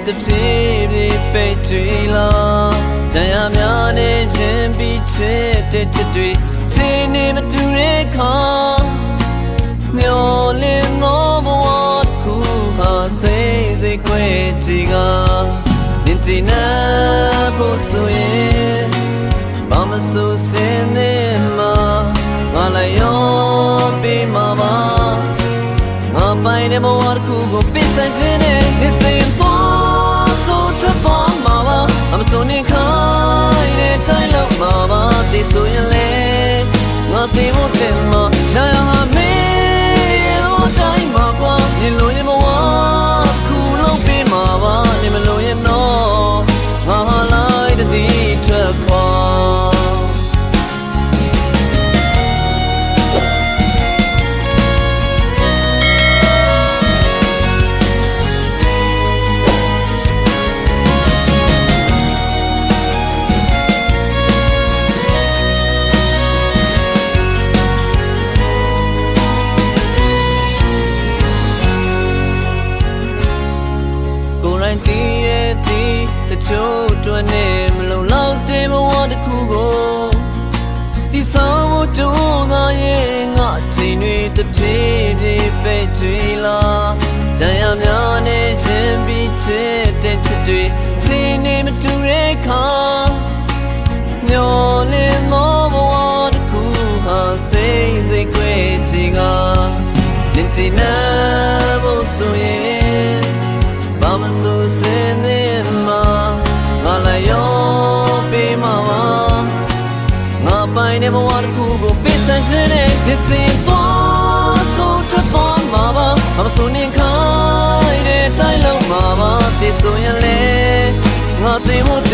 တပြေးပြေးပိတ်တွေလားတရားများနဲ့ရင်ပြီးချစ်တဲ့ချစ်တွေချင်းနေမတူတဲ့ခါမျောလင်းသောဘဝတစ်ခုဟာစိတ်စိတ်ခွဲကြည်ကမြင်ကြည့်နေဖို့ဆိုရင်ဘာမဆိုစင်းနေမှာငါလည်းရောပေးမှာပါငါပိုင်တဲ့ဘဝတစ်ခုကိုပြစ်ဆိုင်ခြင်းနဲ့နေစဉ်သွားဆိုထွက်သွားမှာပါအမဆိုနေခိုင်းတဲ့တိုင်းလောက်မှာပါဒီဆိုရင်လေငါသိဖို့တင်မှာရရမှာမေးလို့တိုင်းမှာကွာဒီလိုရင်ဘဝခုလုံးပေးမှာပါနေမလို့ရင်တော့ငါဟာလိုက်တဲ့ဒီထွက်ခွာတီးရဲ့တီးတချို့တွန်းနေမလုံးလောက်တဲ့ဘဝတစ်ခုကိုဒီဆောင်မှုကြိုးစားရဲ့ငါချိန်တွေတပြေးပြေးပဲ့ချွေလာတရားများနဲ့ရင်ပြီးချစ်တဲ့ချစ်တွေချိန်နေမတူတဲ့ခါမျောလင်းသောဘဝတစ်ခုဟာစိတ်စိတ်ခွဲကြည်ကလင်းချင်နေဖို့ဆိုရင်ဘာမဆိုစင်းနေမှာငါလည်းရောပေးမှာပါငါပိုင်တဲ့ဘဝတစ်ခုကိုပြစ်ဆိုင်ခြင်းနဲ့နေစဉ်သွားဆိုထွက်သွားမှာပါဘာမဆိုနေခိုင်းတဲ့တိုင်းလုံးမှာပါဒီဆိုရင်လေငါသိဖို့